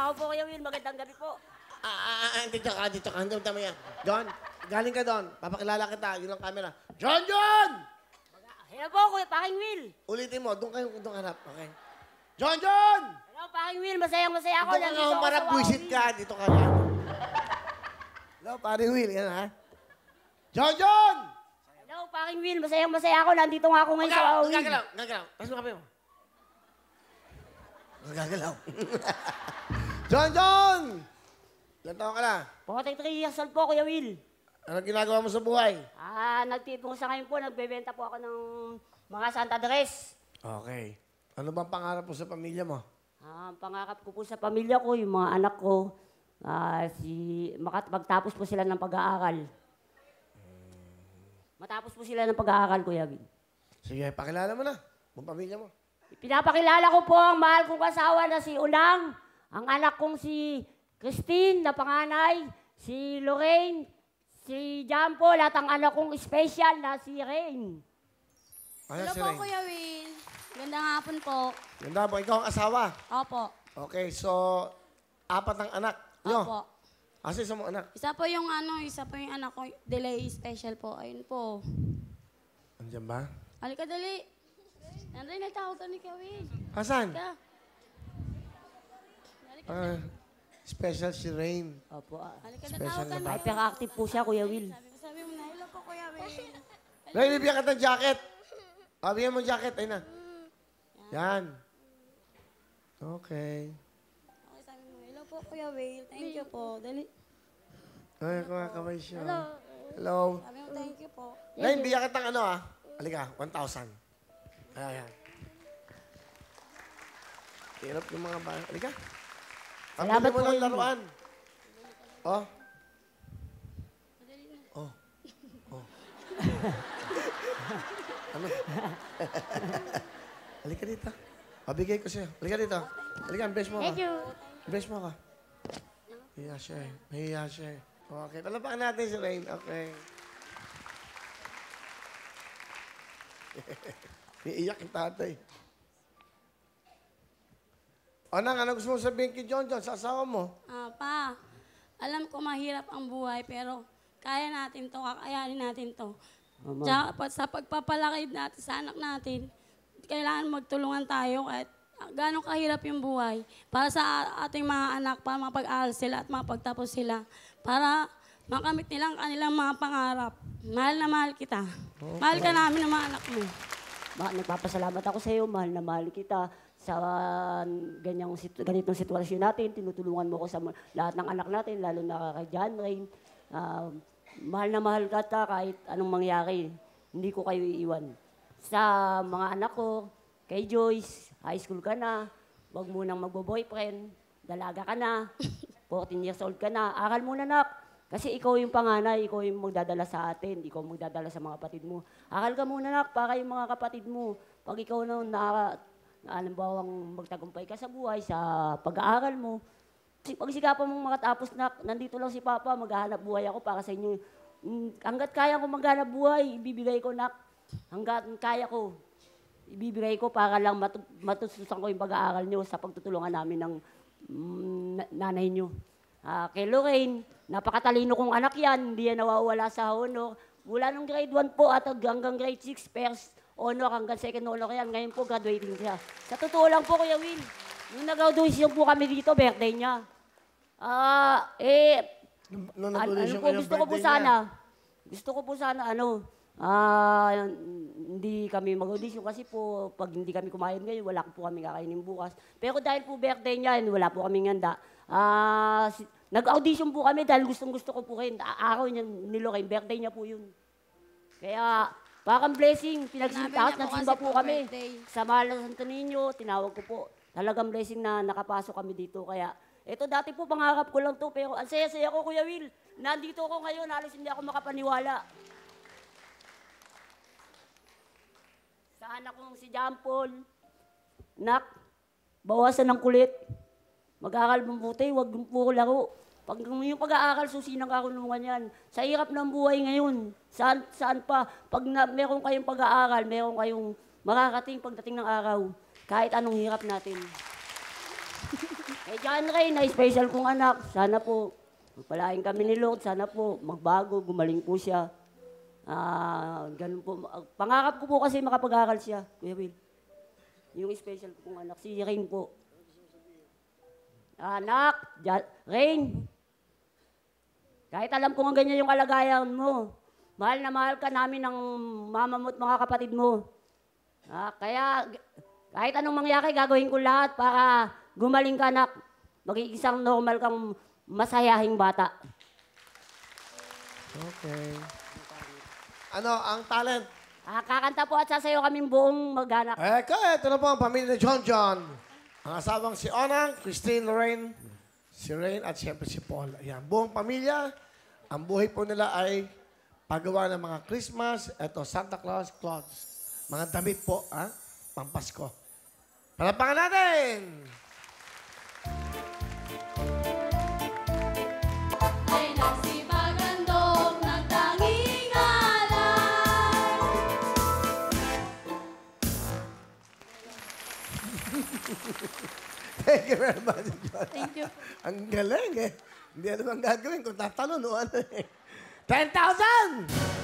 tao po Kuya Will. Magandang gabi po. Dito ka. Tama yan. John, galing ka doon. Papakilala kita. Yun ang camera. John! Hello po, Kuya Paking Will. Ulitin mo. Doon harap. Okay. John! Hello, Paking Will. Masayang-masaya ako. Doon ka nga humarap. Buisit ka. Dito ka lang. Hello, paring Will. Yan ha. John! Hello, Paking Will. Masayang-masaya ako. Nandito nga ako ngayon sa Wawi. Gagalaw. Taas mo kape mo. Gagalaw. John! Ilan taon ka na? 43 years old po, Kuya Will. Anong ginagawa mo sa buhay? Nagtipong sa ngayon po. Nagbebenta po ako ng mga Santa Dress. Okay. Ano bang pangarap mo sa pamilya mo? Ang pangarap ko po sa pamilya ko, yung mga anak ko, magtapos po sila ng pag-aaral. Matapos po sila ng pag-aaral, Kuya Will. Sige, pakilala mo na. Ang pamilya mo. Pinapakilala ko po ang mahal kong asawa na si Unang, ang anak kong si Christine na panganay, si Lorraine, si Jampo, lahat ang anak kong special na si Rain. Hello si po, Rain? Kuya Will. Gandang hapon po. Ganda po. Ikaw ang asawa. Opo. Okay, so, 4 ang anak nyo. Opo. Asa sa mga anak? Isa po yung anak ko, delay special po. Ayun po. Andiyan ba? Halika, dali. Nandiyan, nagtawag ka ni Kuya Will. Asan? Halika. Special si Rain. Opo. Halika, Special natawag ka na ni Hyperactive po siya, Kuya Will. Sabi mo na, hello po, Kuya Will. Rain, bibigyan ka ng jacket. Bigyan mo jacket. Ayun na. Yan. Okay. Okay, sabi mo, hello po, Kuya Will. Thank you po. Dali. Ay, kumakaway siya. Hello. Hello. Sabi mo, thank you po. Rain, bigyan ka ng Halika, 1,000. Ayan. Hirap yung mga ba. Halika. Salamat Pambili mo po, ng Kuya laruan. Oh. Ano? Halika dito. Pabigay ko sa'yo. Halika dito. Halika, embrace mo ka. Thank you. Embrace mo ka. Nahiya siya eh. Okay, palapakan natin si Rain. Okay. Iiyak yung tatay. Ano gusto mo sabihin kay John sa asawa mo? Pa, alam ko mahirap ang buhay, pero kaya natin to, kakayanin natin to. Tsaka sa pagpapalaki natin sa anak natin, kailangan magtulungan tayo kahit gano'ng kahirap yung buhay para sa ating mga anak, para mapag-aral sila at mapagtapos sila, para makamit nilang kanilang mga pangarap. Mahal na mahal kita. Okay. Mahal ka namin ng mga anak mo. Nagpapasalamat ako sa iyo, mahal na mahal kita. Sa ganitong sitwasyon natin, tinutulungan mo ko sa lahat ng anak natin, lalo na kay John Rain. Mahal na mahal ka kahit anong mangyari. Hindi ko kayo iiwan. Sa mga anak ko, kay Joyce, high school ka na, wag mo nang magbo-boyfriend, dalaga ka na, 14 years old ka na, aral muna nak. Kasi ikaw yung panganay, ikaw yung magdadala sa atin, ikaw magdadala sa mga kapatid mo. Aral ka muna nak, para yung mga kapatid mo. Pag ikaw na bawang magtagumpay ka sa buhay, sa pag-aaral mo, pagsikapan mong makatapos na, nandito lang si Papa, maghahanap buhay ako para sa inyo. Hanggat kaya ko maghanap buhay, ibibigay ko nak. Hanggat kaya ko, ibibigay ko para lang matutusan ko yung pag-aaral nyo sa pagtutulungan namin ng nanay nyo. Kay Lorraine, napakatalino kong anak yan, hindi yan nawawala sa honor. Mula nung grade 1 po at hanggang grade 6, first honor hanggang second honor yan. Ngayon po, graduating siya. Sa totoo lang po, Kuya Will, nung nag-audition po kami dito, birthday niya. Gusto ko po sana, hindi kami mag-audition kasi po, pag hindi kami kumain ngayon, wala po kami kakainin bukas. Pero dahil po birthday niya, wala po kaming handa. Nag-audition po kami dahil gustong-gusto ko po rin. Araw niya ni Lorraine, birthday niya po yun. Kaya, parang blessing, nagsimba po kami. Sa Mahal na Santo Niño, tinawag ko po. Talagang blessing na nakapasok kami dito. Kaya, ito dati po, pangarap ko lang to. Pero ang saya-saya ko, Kuya Will. Nandito ako ngayon, halos hindi ako makapaniwala. Sa anak kong si John Paul, nak, bawasan ng kulit. Mag-aaral mabuti, huwag puro laro. Pag yung pag-aaral, susinang kakulungan yan. Sa hirap ng buhay ngayon, saan pa, pag meron kayong pag-aaral, meron kayong makakating pagdating ng araw, kahit anong hirap natin. John Ray, na special kong anak, sana po, palain kami ni Lord, sana po, magbago, gumaling po siya. Ganun po. Pangarap ko po kasi makapag-aral siya, Kuya Will. Yung special kong anak, si Rain po. Anak, Rain, kahit alam ko nga ganyan yung kalagayan mo, mahal na mahal ka namin ng mama mo at mga kapatid mo. Kaya, kahit anong mangyari, gagawin ko lahat para gumaling ka, anak. Maging isang normal kang masayahing bata. Okay. Ano ang talent? Kakanta po at sasayo kaming buong mag-anak. Ito na po ang pamilya ni John John. Ang asawang si Onang, Christine, Lorraine, si Rain at siyempre si Paul. Ayan, buong pamilya. Ang buhay po nila ay paggawa ng mga Christmas, eto Santa Claus, clothes. Mga damit po, Pampasko. Palapakan natin! Ay nagsipagandong ng tanging alay. Thank you very much, John. Thank you. Ang galing eh. Hindi alam ang gagawin kung tatalon o ano eh. 10,000!